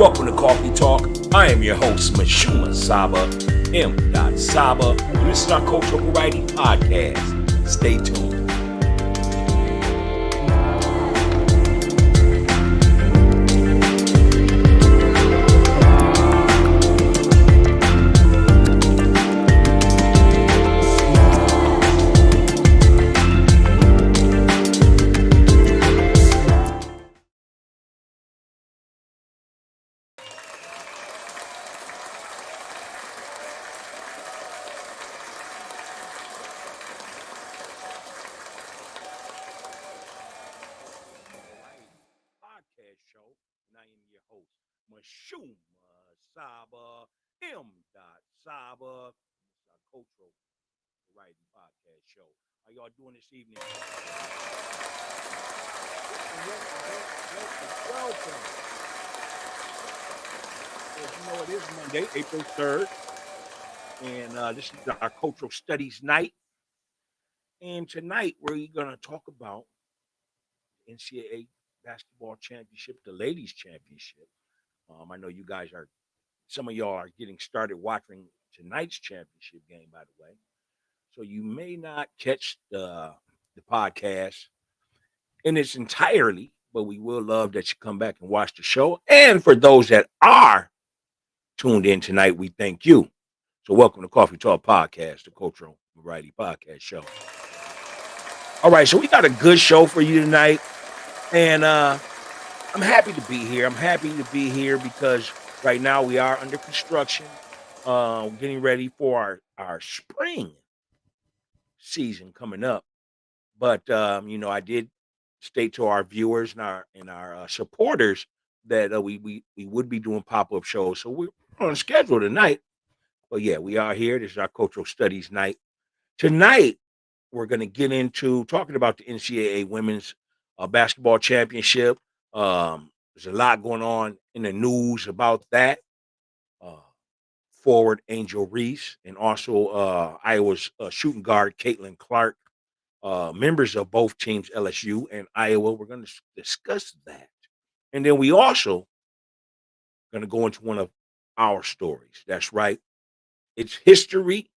Welcome to Coffee Talk. I am your host, Mashuma Saba, M. Saba, and this is our Cultural Variety Podcast. Stay tuned. Podcast show, and I am your host, Mashuma Saba, M. Saba. It's our Cultural Variety Podcast show. How y'all doing this evening? Welcome. As you know, it is Monday, April 3rd, and this is our Cultural Studies night. And tonight, we're going to talk about NCAA basketball championship, the ladies championship. I know you guys are, some of y'all are getting started watching tonight's championship game, by the way. So you may not catch the podcast in its entirely, but we will love that you come back and watch the show. And for those that are tuned in tonight, we thank you. So welcome to Coffee Talk Podcast, the Cultural Variety Podcast show. All right, so we got a good show for you tonight. And I'm happy to be here. I'm happy to be here because right now we are under construction, getting ready for our spring season coming up. But I did state to our viewers and our supporters that we would be doing pop-up shows. So we're on schedule tonight. But yeah, we are here. This is our Cultural Studies night. Tonight, we're going to get into talking about the NCAA Women's Basketball Championship. There's a lot going on in the news about that. Forward Angel Reese and also Iowa's shooting guard Caitlin Clark, members of both teams, LSU and Iowa. We're going to discuss that. And then we also going to go into one of our stories. That's right. It's history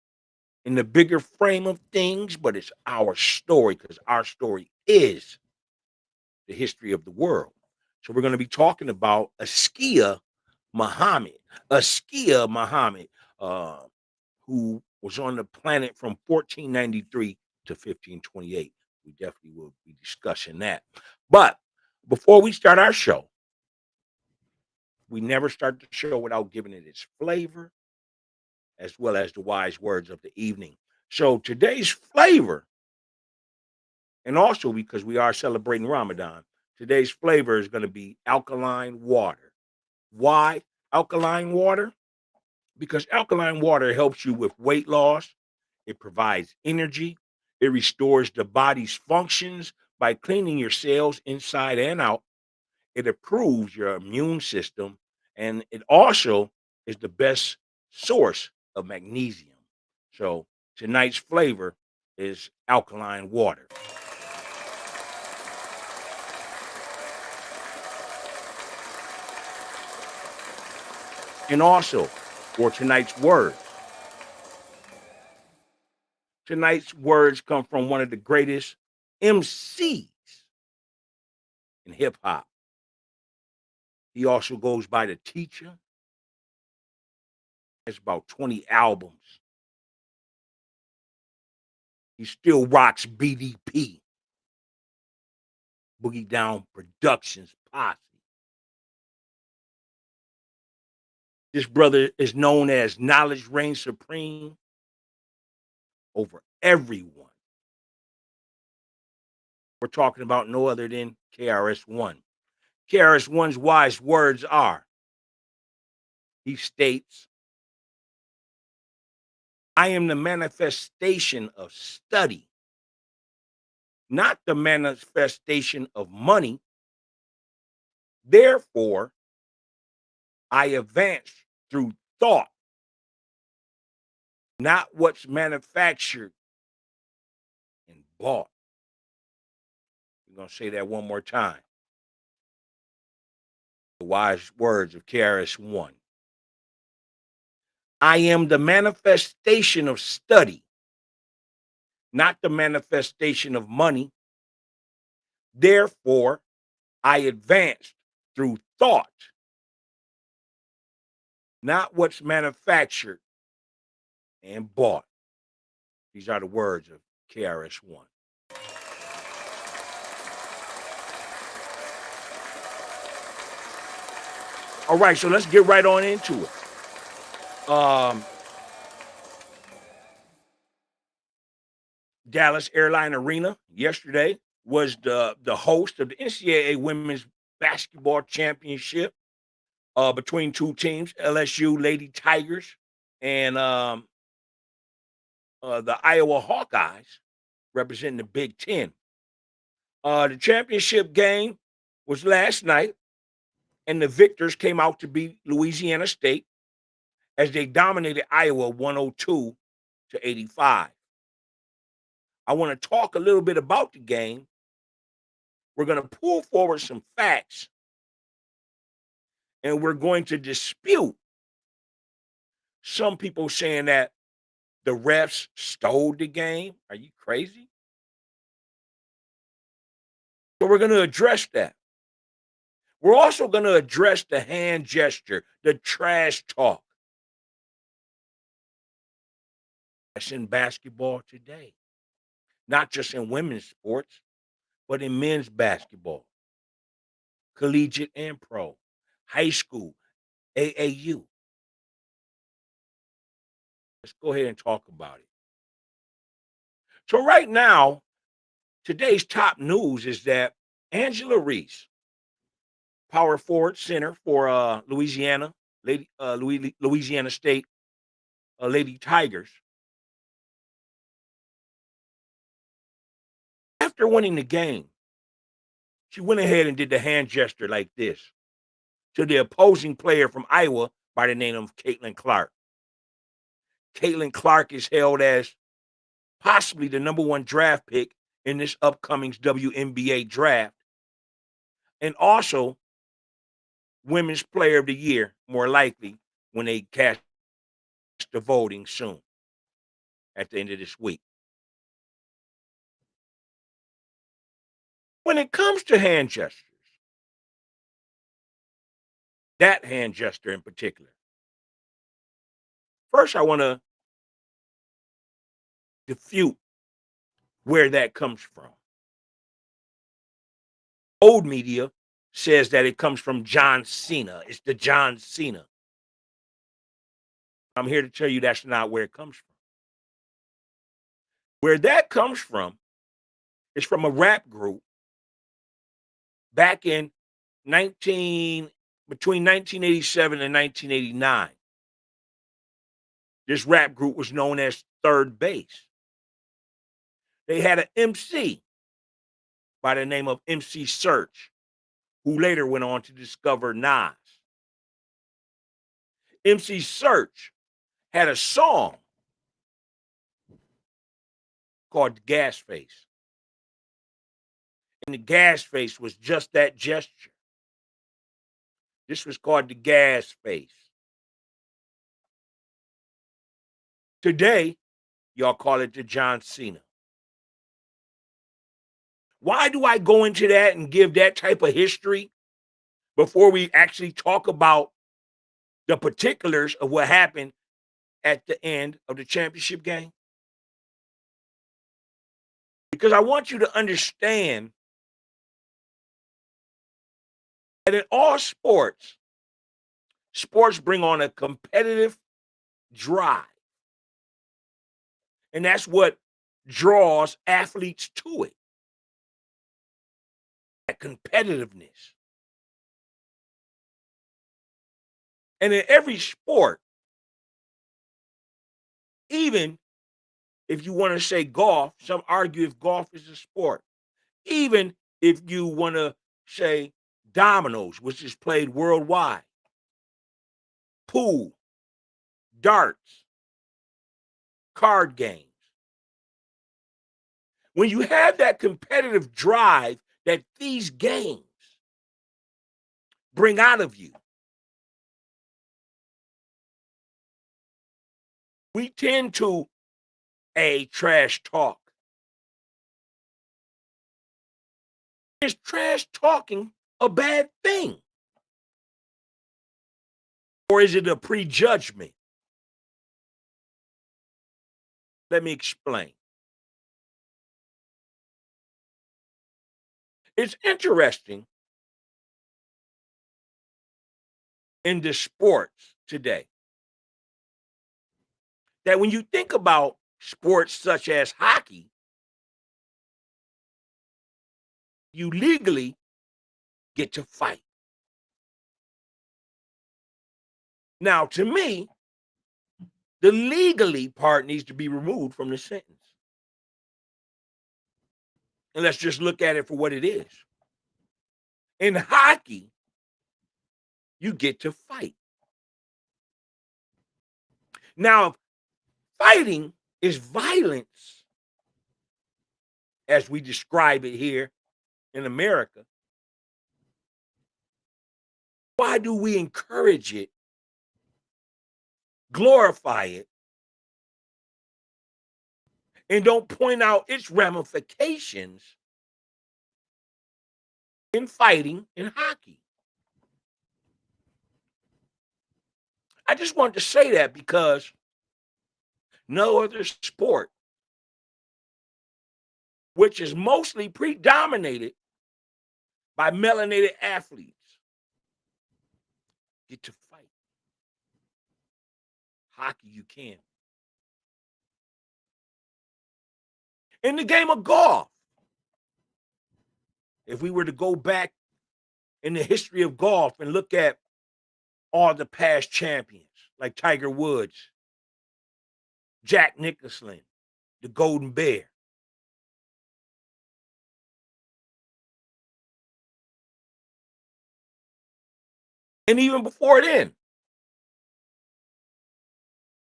in the bigger frame of things, but it's our story because our story is the history of the world. So we're going to be talking about ASKIA Muhammad. ASKIA Muhammad, who was on the planet from 1493 to 1528. We definitely will be discussing that. But before we start our show, we never start the show without giving it its flavor, as well as the wise words of the evening. So today's flavor, and also because we are celebrating Ramadan, today's flavor is going to be alkaline water. Why alkaline water? Because alkaline water helps you with weight loss. It provides energy. It restores the body's functions by cleaning your cells inside and out. It improves your immune system. And it also is the best source of magnesium. So tonight's flavor is alkaline water. And also for tonight's words. Tonight's words come from one of the greatest MCs in hip hop. He also goes by the Teacher. Has about 20 albums. He still rocks BDP, Boogie Down Productions posse. This brother is known as Knowledge Reigns Supreme over everyone. We're talking about no other than KRS-One. KRS-One's wise words are, he states, I am the manifestation of study, not the manifestation of money. Therefore, I advance through thought, not what's manufactured and bought. We're going to say that one more time. The wise words of KRS-One. I am the manifestation of study, not the manifestation of money. Therefore, I advanced through thought, not what's manufactured and bought. These are the words of KRS-One. All right, so let's get right on into it. Um, Dallas Airline Arena yesterday was the host of the NCAA Women's Basketball Championship between two teams, LSU Lady Tigers and the Iowa Hawkeyes, representing the Big Ten. The championship game was last night, and the victors came out to beat Louisiana State as they dominated Iowa 102-85. I want to talk a little bit about the game. We're going to pull forward some facts, and we're going to dispute some people saying that the refs stole the game. Are you crazy? So we're going to address that. We're also going to address the hand gesture, the trash talk that's in basketball today, not just in women's sports, but in men's basketball, collegiate and pro, high school, AAU. Let's go ahead and talk about it. So right now, today's top news is that Angela Reese, power forward center for Louisiana State Lady Tigers, after winning the game, she went ahead and did the hand gesture like this to the opposing player from Iowa by the name of Caitlin Clark. Caitlin Clark is hailed as possibly the number one draft pick in this upcoming WNBA draft, and also Women's Player of the Year, more likely when they cast the voting soon at the end of this week. When it comes to hand gestures, that hand gesture in particular, first I want to defute where that comes from. Old media says that it comes from John Cena. It's the John Cena. I'm here to tell you that's not where it comes from. Where that comes from is from a rap group back in 19 between 1987 and 1989. This rap group was known as Third Base. They had an MC by the name of MC Search, who later went on to discover Nas. MC Search had a song called Gas Face. And the gas face was just that gesture. This was called the gas face. Today, y'all call it the John Cena. Why do I go into that and give that type of history before we actually talk about the particulars of what happened at the end of the championship game? Because I want you to understand that in all sports, sports bring on a competitive drive. And that's what draws athletes to it. That competitiveness. And in every sport, even if you want to say golf, some argue if golf is a sport. Even if you want to say dominoes, which is played worldwide, pool, darts, card games. When you have that competitive drive that these games bring out of you. We tend to trash talk. Is trash talking a bad thing? Or is it a prejudgment? Let me explain. It's interesting in the sports today that when you think about sports such as hockey, you legally get to fight. Now, to me, the legally part needs to be removed from the sentence. And let's just look at it for what it is. In hockey, you get to fight. Now, fighting is violence, as we describe it here in America. Why do we encourage it, glorify it, and don't point out its ramifications in fighting in hockey? I just wanted to say that because no other sport, which is mostly predominated by melanated athletes, get to fight. Hockey, you can. In the game of golf, if we were to go back in the history of golf and look at all the past champions, like Tiger Woods, Jack Nicholson, the Golden Bear. And even before then,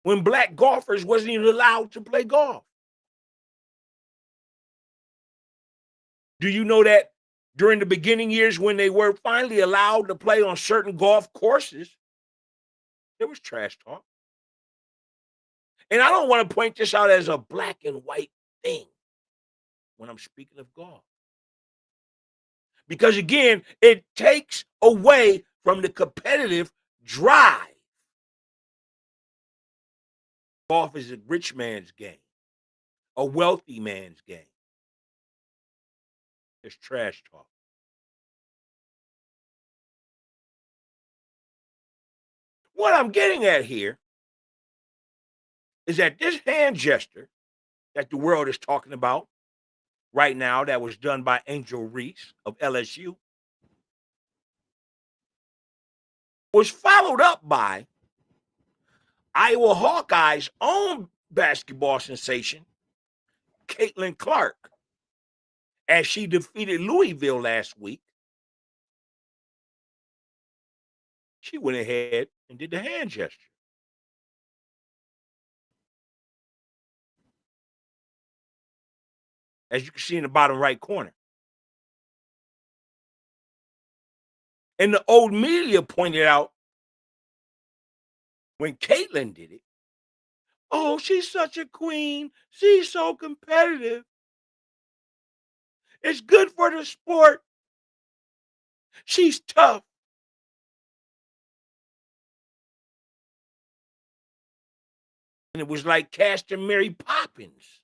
when black golfers wasn't even allowed to play golf. Do you know that during the beginning years when they were finally allowed to play on certain golf courses, there was trash talk? And I don't want to point this out as a black and white thing when I'm speaking of golf. Because again, it takes away from the competitive drive. Golf is a rich man's game, a wealthy man's game. There's trash talk. What I'm getting at here is that this hand gesture that the world is talking about right now, that was done by Angel Reese of LSU, was followed up by Iowa Hawkeyes' own basketball sensation, Caitlin Clark, as she defeated Louisville last week. She went ahead and did the hand gesture. As you can see in the bottom right corner. And the old media pointed out when Caitlin did it, oh, she's such a queen. She's so competitive. It's good for the sport. She's tough. And it was like casting Mary Poppins.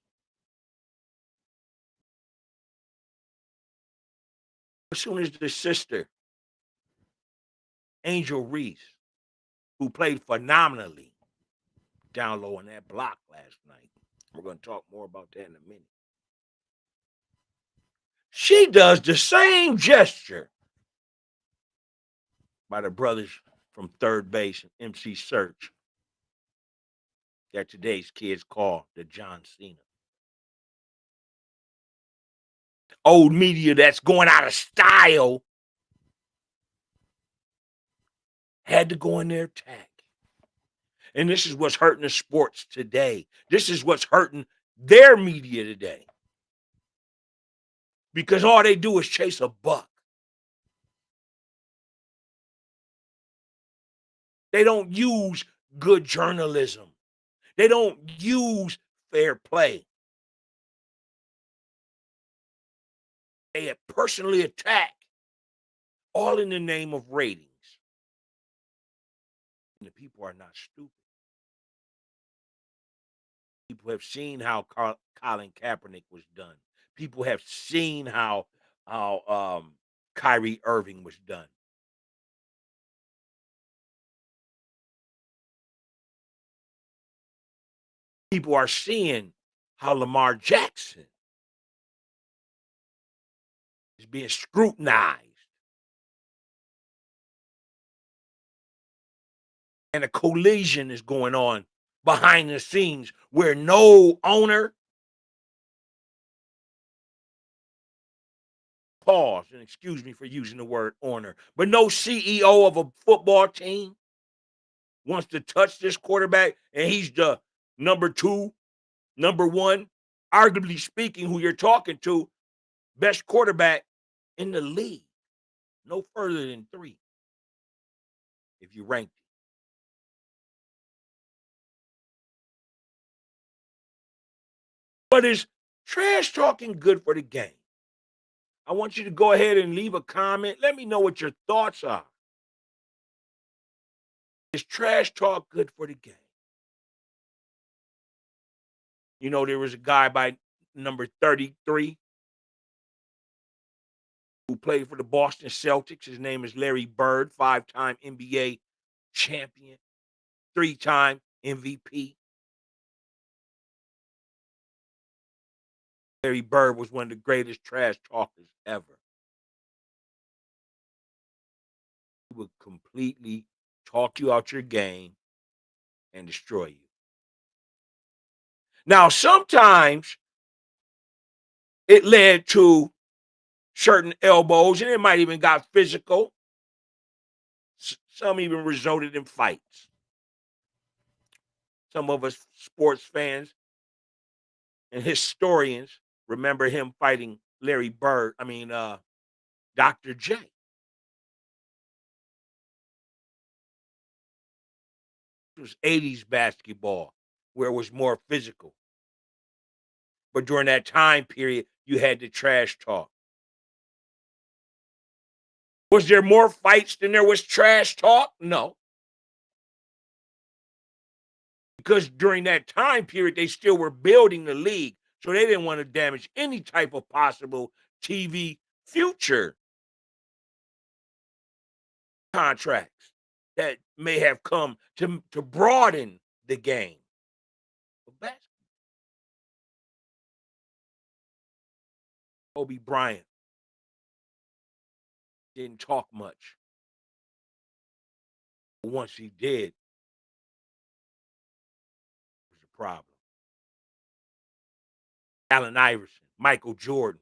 As soon as the sister, Angel Reese, who played phenomenally down low on that block last night. We're going to talk more about that in a minute. She does the same gesture by the brothers from third base and MC Search that today's kids call the John Cena. Old media that's going out of style had to go in their attack. And this is what's hurting the sports today. This is what's hurting their media today. Because all they do is chase a buck. They don't use good journalism. They don't use fair play. They personally attack, all in the name of ratings. And the people are not stupid. People have seen how Colin Kaepernick was done. People have seen how Kyrie Irving was done. People are seeing how Lamar Jackson is being scrutinized. And a collision is going on behind the scenes where no owner, pause, and excuse me for using the word owner, but no CEO of a football team wants to touch this quarterback, and he's the number two, number one, arguably speaking, who you're talking to, best quarterback in the league. No further than three, if you rank it. But is trash talking good for the game? I want you to go ahead and leave a comment. Let me know what your thoughts are. Is trash talk good for the game? You know, there was a guy by number 33 who played for the Boston Celtics. His name is Larry Bird, 5-time NBA champion, 3-time MVP. Larry Bird was one of the greatest trash talkers ever. He would completely talk you out your game and destroy you. Now, sometimes it led to certain elbows, and it might even got physical. Some even resulted in fights. Some of us sports fans and historians remember him fighting Larry Bird, Dr. J. It was 80s basketball where it was more physical. But during that time period, you had the trash talk. Was there more fights than there was trash talk? No. Because during that time period, they still were building the league. So they didn't want to damage any type of possible TV future contracts that may have come to broaden the game of basketball. Kobe Bryant didn't talk much. But once he did, it was a problem. Allen Iverson, Michael Jordan,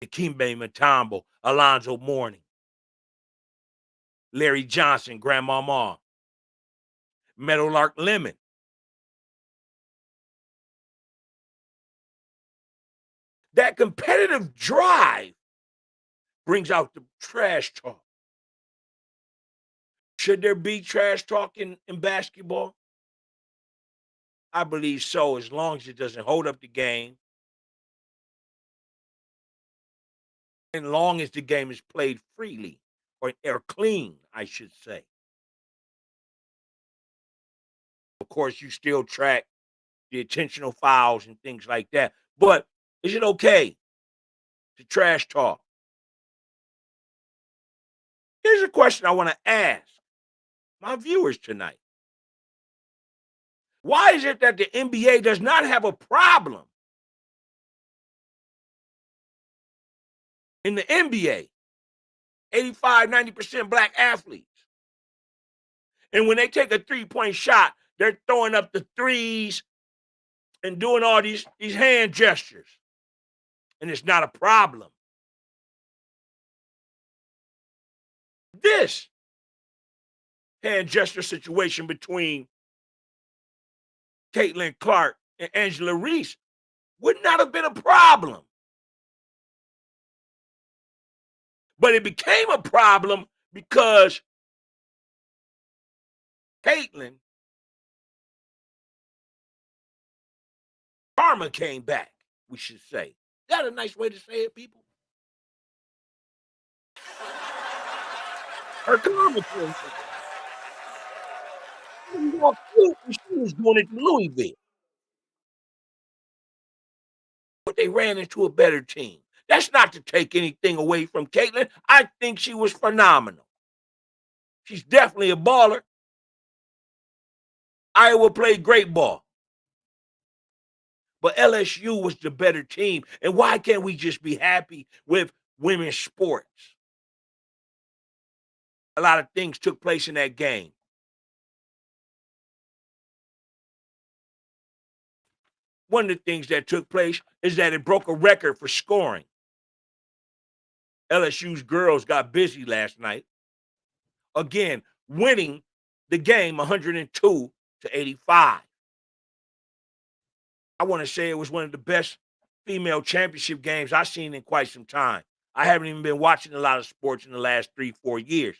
Dikembe Mutombo, Alonzo Mourning, Larry Johnson, Grandmama, Meadowlark Lemon. That competitive drive brings out the trash talk. Should there be trash talk in basketball? I believe so, as long as it doesn't hold up the game, and long as the game is played freely or clean, I should say. Of course, you still track the intentional fouls and things like that. But is it okay to trash talk? Here's a question I want to ask my viewers tonight. Why is it that the NBA does not have a problem in the NBA? 85, 90% black athletes. And when they take a three-point shot, they're throwing up the threes and doing all these hand gestures. And it's not a problem. This hand gesture situation between Caitlin Clark and Angela Reese would not have been a problem. But it became a problem because Caitlin karma came back, we should say. Is that a nice way to say it, people? Her karma came back. She walked through and she was doing it to Louisville, but they ran into a better team. That's not to take anything away from Caitlin. I think she was phenomenal. She's definitely a baller. Iowa played great ball, but LSU was the better team. And why can't we just be happy with women's sports? A lot of things took place in that game. One of the things that took place is that it broke a record for scoring. LSU's girls got busy last night, again, winning the game 102-85. I want to say it was one of the best female championship games I've seen in quite some time. I haven't even been watching a lot of sports in the last 3-4 years,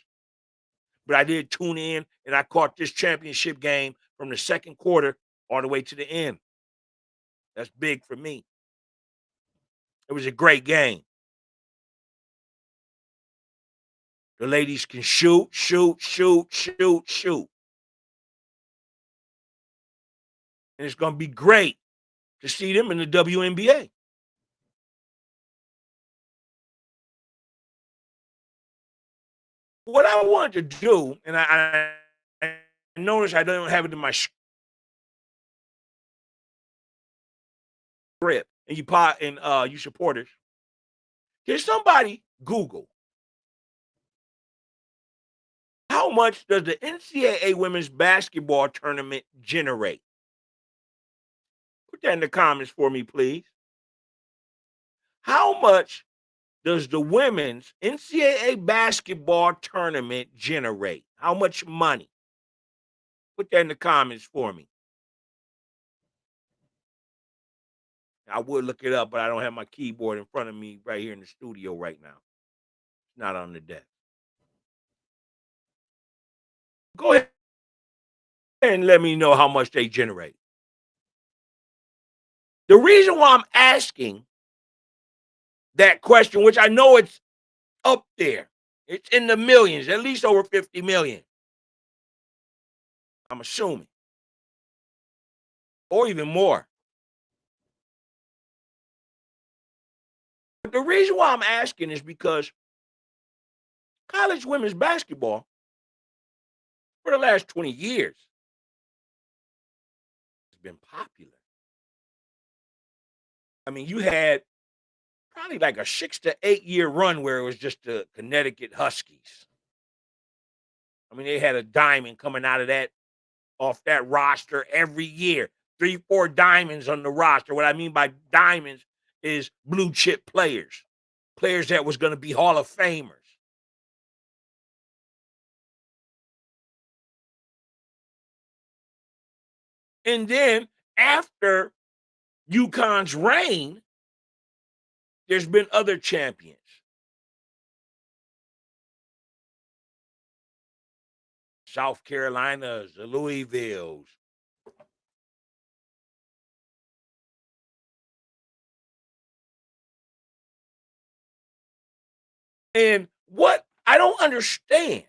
but I did tune in and I caught this championship game from the second quarter all the way to the end. That's big for me. It was a great game. The ladies can shoot, shoot, shoot, shoot, shoot. And it's going to be great to see them in the WNBA. What I wanted to do, and I noticed I don't have it in my script, and you supporters, can somebody Google how much does the NCAA women's basketball tournament generate? Put that in the comments for me, please. How much does the women's NCAA basketball tournament generate? How much money? Put that in the comments for me. I would look it up, but I don't have my keyboard in front of me right here in the studio right now. It's not on the desk. Go ahead and let me know how much they generate. The reason why I'm asking that question, which I know it's up there, it's in the millions, at least over 50 million. I'm assuming, or even more. But the reason why I'm asking is because college women's basketball for the last 20 years has been popular. I mean, you had probably like a 6 to 8 year run where it was just the Connecticut Huskies. I mean, they had a diamond coming out of that off that roster every year. 3, 4 diamonds on the roster. What I mean by diamonds is blue chip players, players that was going to be Hall of Famers. And then after UConn's reign, there's been other champions. South Carolina's, the Louisville's. And what I don't understand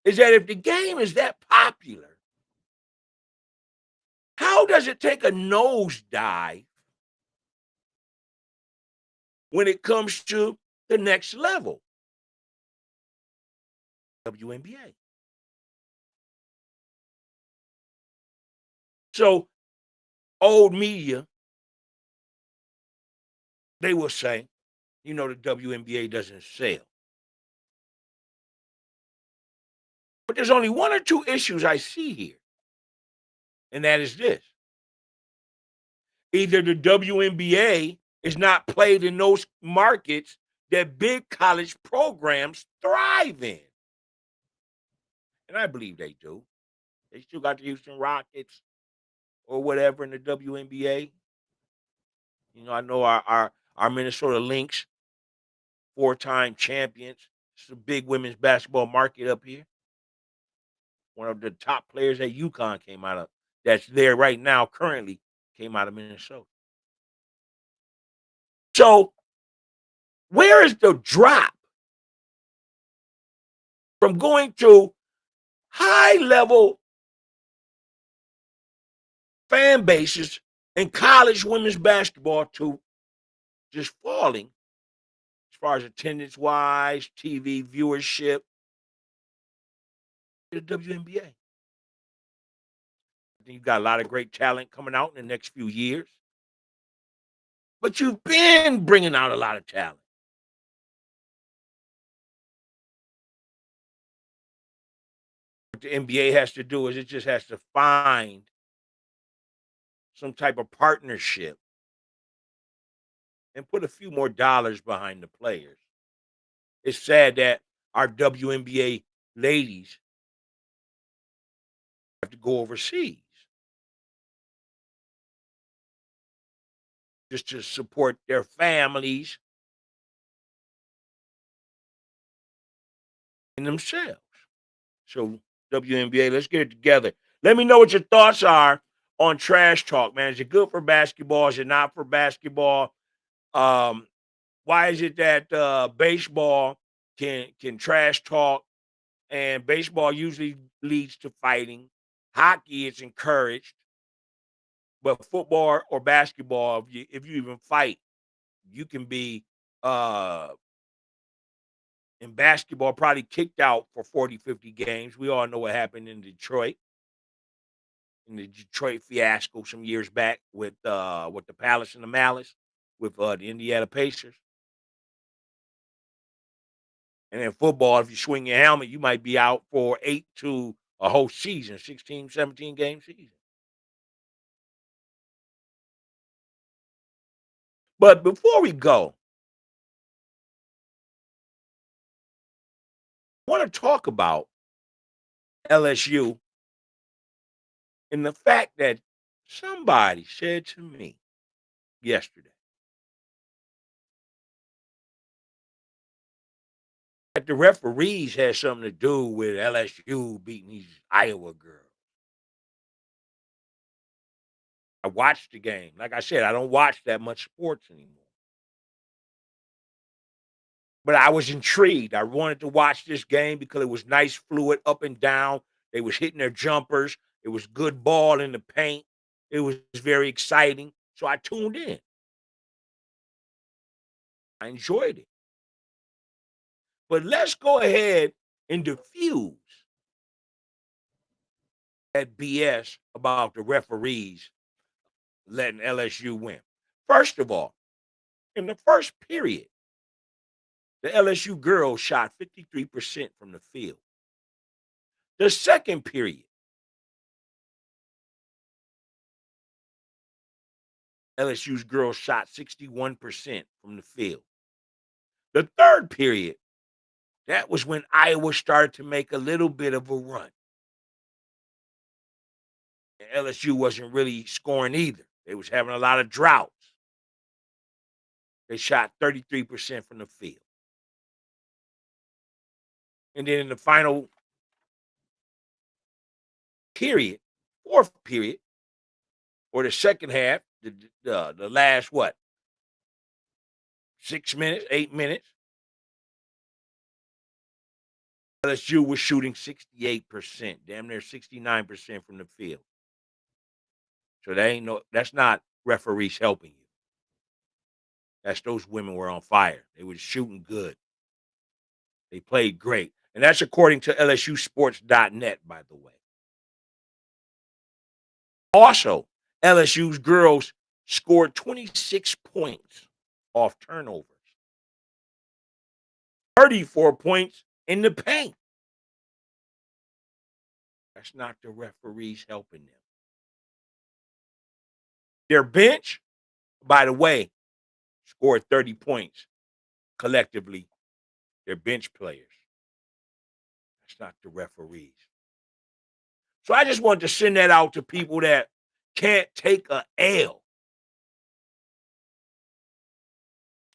is that if the game is that popular, how does it take a nosedive when it comes to the next level? WNBA. So old media, they will say, the WNBA doesn't sell. But there's only one or two issues I see here, and that is this. Either the WNBA is not played in those markets that big college programs thrive in. And I believe they do. They still got the Houston Rockets or whatever in the WNBA. I know our Minnesota Lynx, 4-time champions. It's a big women's basketball market up here. One of the top players at UConn came out of that's there right now currently came out of Minnesota. So where is the drop from going to high level fan bases in college women's basketball to just falling as far as attendance wise, TV viewership, the WNBA? I think you've got a lot of great talent coming out in the next few years, but you've been bringing out a lot of talent. What the NBA has to do is it just has to find some type of partnership and put a few more dollars behind the players. It's sad that our WNBA ladies have to go overseas just to support their families and themselves. So, WNBA, let's get it together. Let me know what your thoughts are on trash talk, man. Is it good for basketball? Is it not for basketball? Um, why is it that baseball can trash talk and baseball usually leads to fighting? Hockey is encouraged, but football or basketball, if you even fight, you can be uh in basketball probably kicked out for 40, 50 games. We all know what happened in the Detroit fiasco some years back with the Palace and the Malice with the Indiana Pacers. And in football, if you swing your helmet, you might be out for 8 to a whole season, 16, 17 game season. But before we go, I want to talk about LSU and the fact that somebody said to me yesterday that the referees had something to do with LSU beating these Iowa girls. I watched the game. Like I said, I don't watch that much sports anymore. But I was intrigued. I wanted to watch this game because it was nice, fluid, up and down. They was hitting their jumpers. It was good ball in the paint. It was very exciting. So I tuned in. I enjoyed it. But let's go ahead and diffuse that BS about the referees letting LSU win. First of all, in the first period, the LSU girls shot 53% from the field. The second period, LSU's girls shot 61% from the field. The third period, that was when Iowa started to make a little bit of a run. And LSU wasn't really scoring either. They was having a lot of droughts. They shot 33% from the field. And then in the final period, fourth period, or the second half, the last what, 6 minutes, 8 minutes, LSU was shooting 68%, damn near 69% from the field. So that's not referees helping you. That's those women were on fire. They were shooting good. They played great. And that's according to LSUsports.net, by the way. Also, LSU's girls scored 26 points off turnovers, 34 points in the paint. That's not the referees helping them. Their bench, by the way, scored 30 points collectively. Their bench players. That's not the referees. So I just wanted to send that out to people that can't take a L.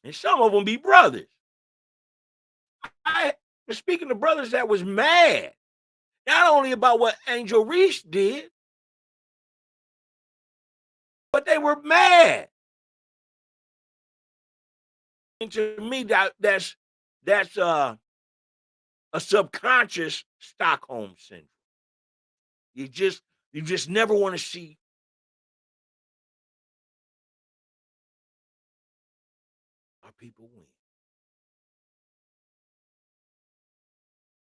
And some of them be brothers. I speaking of brothers that was mad, not only about what Angel Reese did, but they were mad. And to me, that's a subconscious Stockholm syndrome. You just never want to see our people win.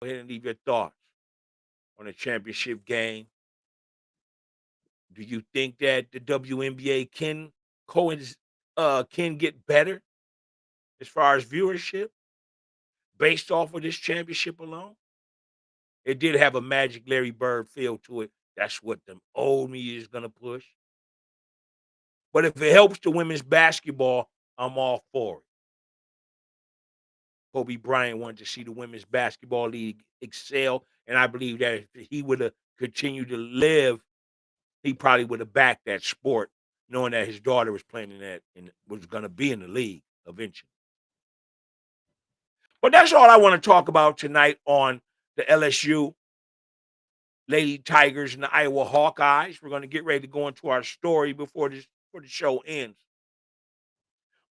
Go ahead and leave your thoughts on the championship game. Do you think that the WNBA can get better as far as viewership based off of this championship alone? It did have a Magic Larry Bird feel to it. That's what the old media is gonna push. But if it helps the women's basketball, I'm all for it. Kobe Bryant wanted to see the women's basketball league excel, and I believe that if he would have continued to live, he probably would have backed that sport, knowing that his daughter was playing in that and was going to be in the league eventually. But that's all I want to talk about tonight on the LSU Lady Tigers and the Iowa Hawkeyes. We're going to get ready to go into our story before the show ends.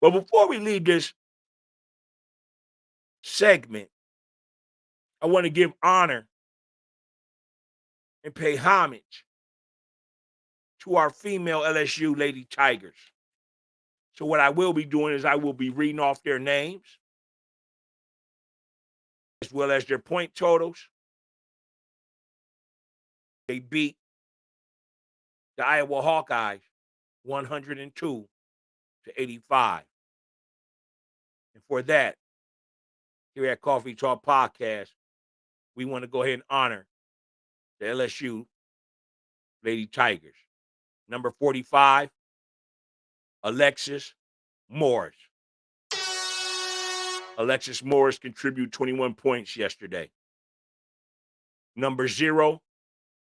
But before we leave this segment, I want to give honor and pay homage to our female LSU Lady Tigers. So what I will be doing is I will be reading off their names as well as their point totals. They beat the Iowa Hawkeyes 102 to 85. And for that, here at Coffee Talk Podcast, we want to go ahead and honor the LSU Lady Tigers. Number 45, Alexis Morris. Alexis Morris contributed 21 points yesterday. Number 0,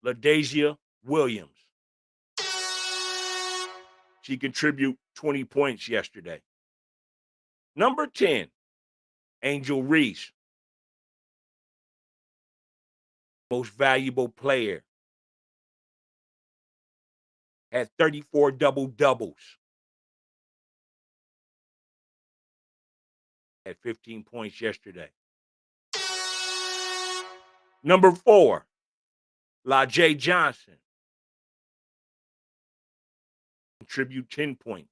LaDasia Williams. She contributed 20 points yesterday. Number 10, Angel Reese. Most valuable player. Had 34 double-doubles. Had 15 points yesterday. Number 4, LaJay Johnson. Contribute 10 points.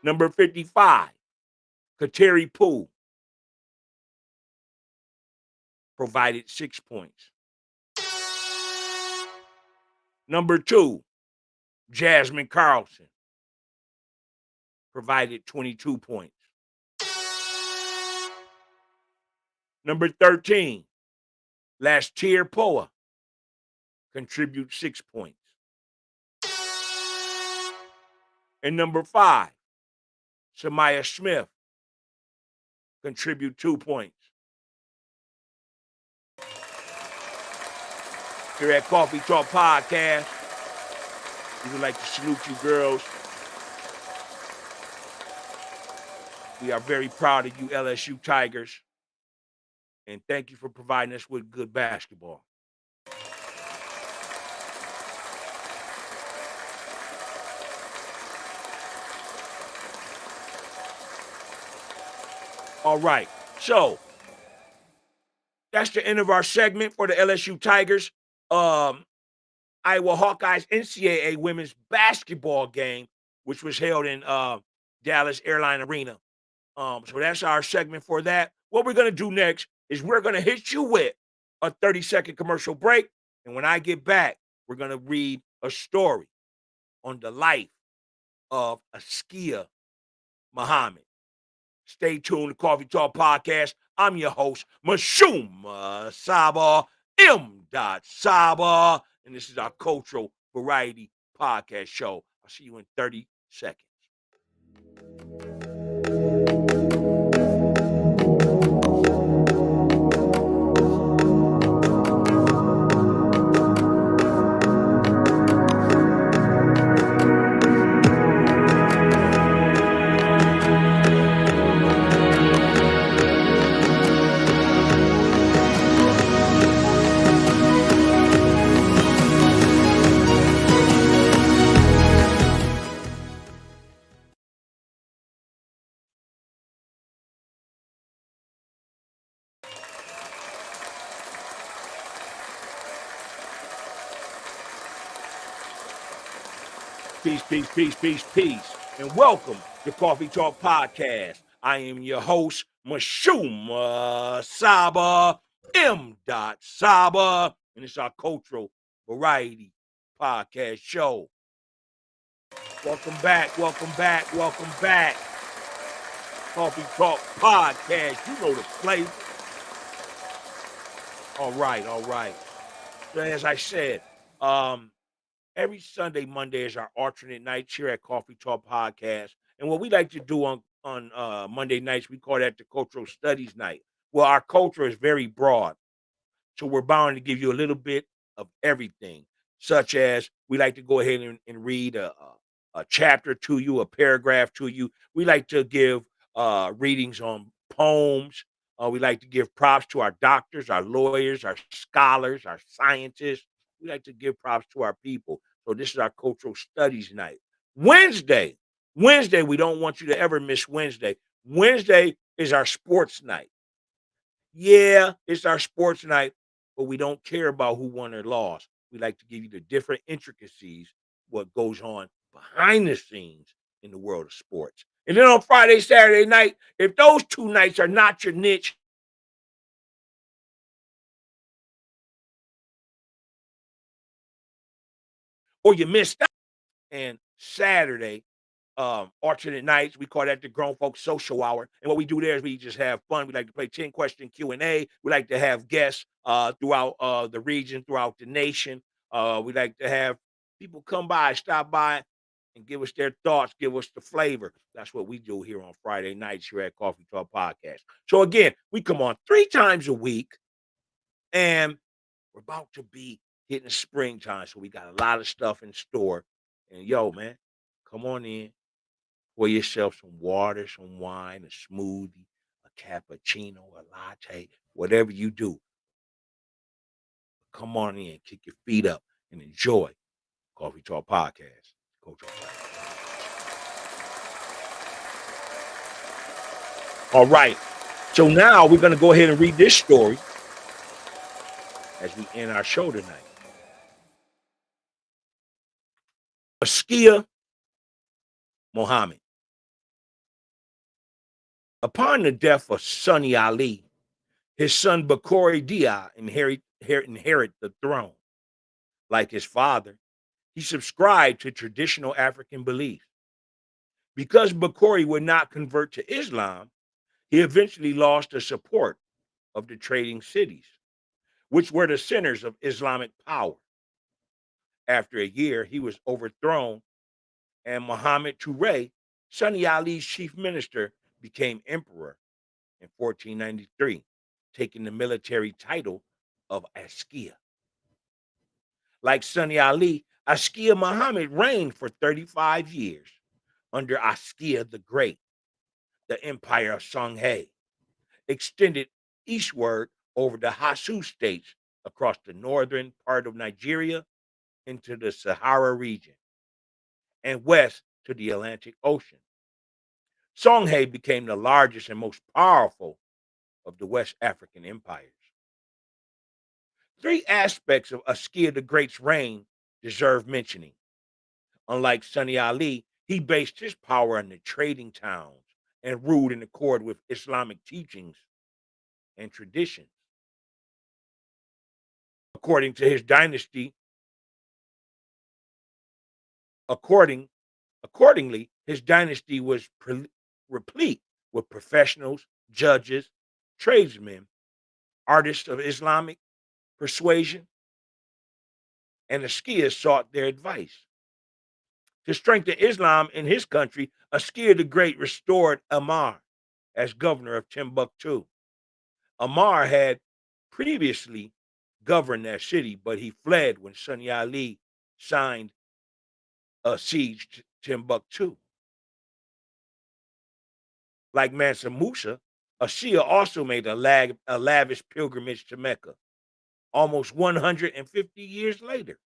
Number 55, Kateri Poole. Provided 6 points. Number 2, Jasmine Carlson. Provided 22 points. Number 13, Lastier Poa. Contribute 6 points. And number 5, Samaya Smith. Contribute 2 points. Here at Coffee Talk Podcast, we would like to salute you girls. We are very proud of you LSU Tigers. And thank you for providing us with good basketball. All right, so that's the end of our segment for the LSU Tigers. Iowa Hawkeyes NCAA women's basketball game, which was held in Dallas Airline Arena. So that's our segment for that. What we're going to do next is we're going to hit you with a 30-second commercial break. And when I get back, we're going to read a story on the life of ASKIA Muhammad. Stay tuned to Coffee Talk Podcast. I'm your host, Mashuma Saba, M. Saba, and this is our cultural variety podcast show. I'll see you in 30 seconds. Peace, peace, peace, peace, peace, and welcome to Coffee Talk Podcast. I am your host, Mashuma Saba, M. Saba, and it's our cultural variety podcast show. Welcome back, welcome back, welcome back. Coffee Talk Podcast. You know the flavor. All right, all right. So as I said, um, every Sunday, Monday is our alternate nights here at Coffee Talk Podcast. And what we like to do on Monday nights, we call that the Cultural Studies Night. Well, our culture is very broad. So we're bound to give you a little bit of everything, such as we like to go ahead and read a chapter to you, a paragraph to you. We like to give readings on poems. We like to give props to our doctors, our lawyers, our scholars, our scientists. We like to give props to our people. So this is our cultural studies night. Wednesday, Wednesday, we don't want you to ever miss Wednesday. Wednesday is our sports night. Yeah, it's our sports night, but we don't care about who won or lost. We like to give you the different intricacies, what goes on behind the scenes in the world of sports. And then on Friday, Saturday night, if those two nights are not your niche or you missed out, and Saturday, alternate nights. We call that the grown folks social hour. And what we do there is we just have fun. We like to play 10 question Q&A. We like to have guests throughout the region, throughout the nation. We like to have people come by, stop by, and give us their thoughts, give us the flavor. That's what we do here on Friday nights here at Coffee Talk Podcast. So again, we come on 3 times a week, and we're about to be hitting springtime. So we got a lot of stuff in store. And yo, man, come on in. Pour yourself some water, some wine, a smoothie, a cappuccino, a latte, whatever you do. Come on in, kick your feet up, and enjoy Coffee Talk Podcast. Coach All right. So now we're going to go ahead and read this story as we end our show tonight. ASKIA Muhammad. Upon the death of Sunny Ali, his son Bakori Dia inherit the throne. Like his father, he subscribed to traditional African beliefs. Because Bakori would not convert to Islam, he eventually lost the support of the trading cities, which were the centers of Islamic power. After a year, he was overthrown, and Muhammad Toure, Sunni Ali's chief minister, became emperor in 1493, taking the military title of Askia. Like Sunni Ali, Askia Muhammad reigned for 35 years under Askia the Great. The empire of Songhai extended eastward over the Hasu states across the northern part of Nigeria into the Sahara region and west to the Atlantic Ocean. Songhai became the largest and most powerful of the West African empires. 3 aspects of Askia the Great's reign deserve mentioning. Unlike Sunni Ali, he based his power on the trading towns and ruled in accord with Islamic teachings and traditions. According to his dynasty, according accordingly, his dynasty was replete with professionals, judges, tradesmen, artists of Islamic persuasion, and the Skias sought their advice. To strengthen Islam in his country, Askia the Great restored Amar as governor of Timbuktu. Amar had previously governed that city, but he fled when Sunni Ali signed a siege to Timbuktu. Like Mansa Musa, Askia also made a lavish pilgrimage to Mecca almost 150 years later.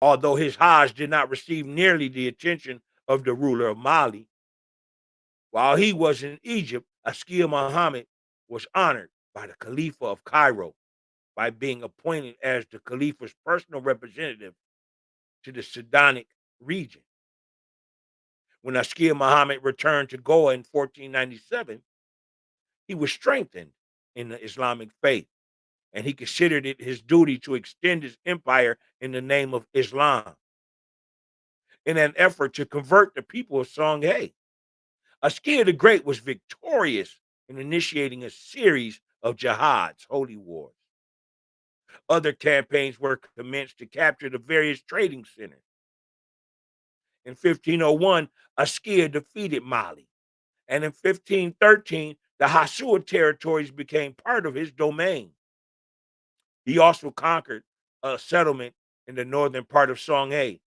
Although his Hajj did not receive nearly the attention of the ruler of Mali, while he was in Egypt, Askia Muhammad was honored by the Khalifa of Cairo by being appointed as the Khalifa's personal representative to the Sudanic region. When Askia Muhammad returned to Goa in 1497, he was strengthened in the Islamic faith, and he considered it his duty to extend his empire in the name of Islam in an effort to convert the people of Songhai. Askia the Great was victorious in initiating a series of jihads, holy wars. Other campaigns were commenced to capture the various trading centers. In 1501, Askia defeated Mali, and in 1513, the Hasua territories became part of his domain. He also conquered a settlement in the northern part of Songhai,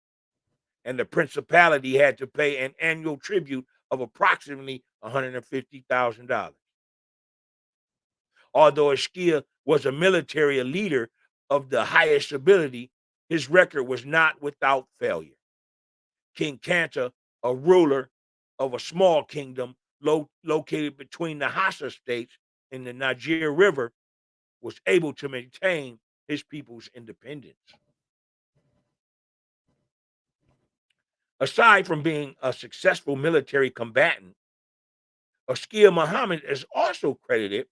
and the principality had to pay an annual tribute of approximately $150,000. Although Askia was a military leader of the highest ability, his record was not without failure. King Kanta, a ruler of a small kingdom located between the Hassa states and the Niger River, was able to maintain his people's independence. Aside from being a successful military combatant, Askia Muhammad is also credited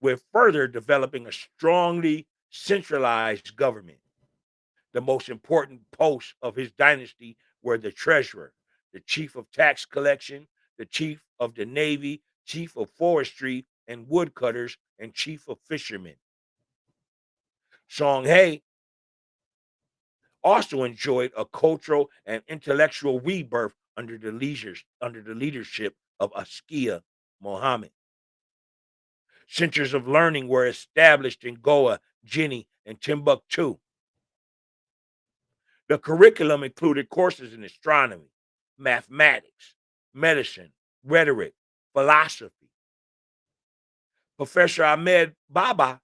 with further developing a strongly centralized government. The most important posts of his dynasty were the treasurer, the chief of tax collection, the chief of the navy, chief of forestry and woodcutters, and chief of fishermen. Songhai also enjoyed a cultural and intellectual rebirth under the leadership of Askia Muhammad. Centers of learning were established in Goa, Guinea, and Timbuktu. The curriculum included courses in astronomy, mathematics, medicine, rhetoric, philosophy. Professor Ahmed Baba,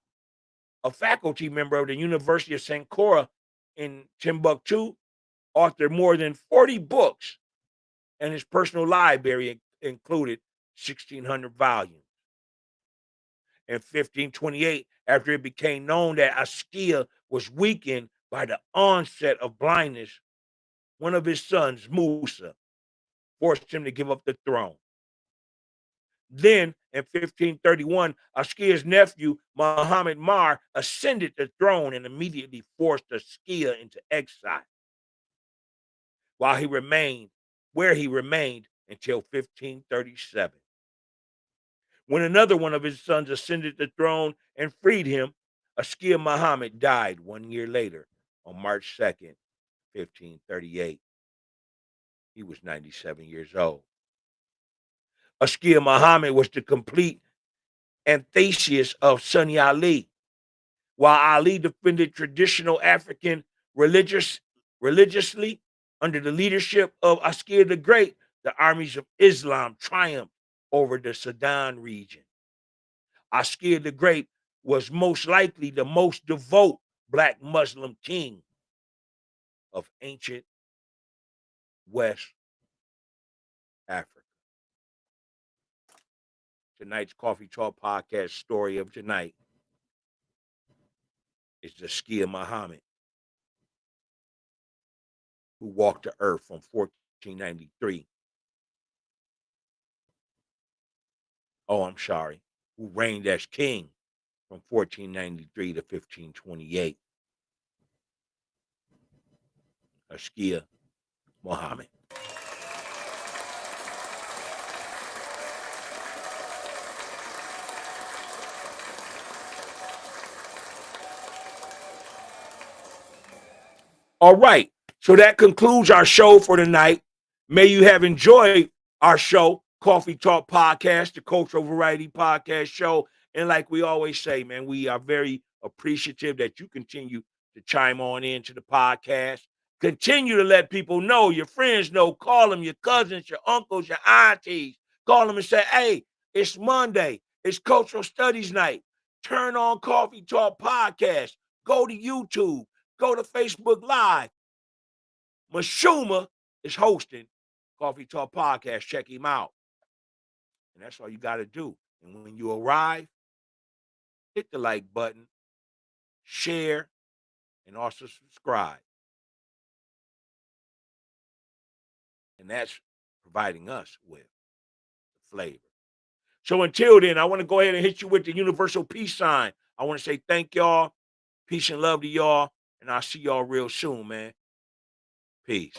a faculty member of the University of Sankora in Timbuktu, authored more than 40 books, and his personal library included 1,600 volumes. In 1528, after it became known that Askia was weakened by the onset of blindness, one of his sons, Musa, forced him to give up the throne. Then, in 1531, Askia's nephew, Muhammad Mar, ascended the throne and immediately forced Askia into exile, while he remained where he remained until 1537. When another one of his sons ascended the throne and freed him, Askia Muhammad died 1 year later on March 2nd, 1538. He was 97 years old. Askia Muhammad was the complete antithesis of Sunni Ali. While Ali defended traditional African religious religiously under the leadership of Askia the Great, the armies of Islam triumphed over the Sudan region. Askia the Great was most likely the most devout black Muslim king of ancient West Africa. Tonight's Coffee Talk podcast story of tonight is the Askia Muhammad, who walked the earth from 1493. Oh, I'm sorry, who reigned as king from 1493 to 1528. Askia Muhammad. All right. So that concludes our show for tonight. May you have enjoyed our show, Coffee Talk Podcast, the Cultural Variety Podcast show. And like we always say, man, we are very appreciative that you continue to chime on into the podcast. Continue to let people know, your friends know, call them, your cousins, your uncles, your aunties. Call them and say, hey, it's Monday. It's Cultural Studies Night. Turn on Coffee Talk Podcast. Go to YouTube. Go to Facebook Live. Mashuma is hosting Coffee Talk Podcast. Check him out. And that's all you got to do. And when you arrive, hit the like button, share, and also subscribe. And that's providing us with the flavor. So until then, I want to go ahead and hit you with the universal peace sign. I want to say thank y'all. Peace and love to y'all. And I'll see y'all real soon, man. Peace.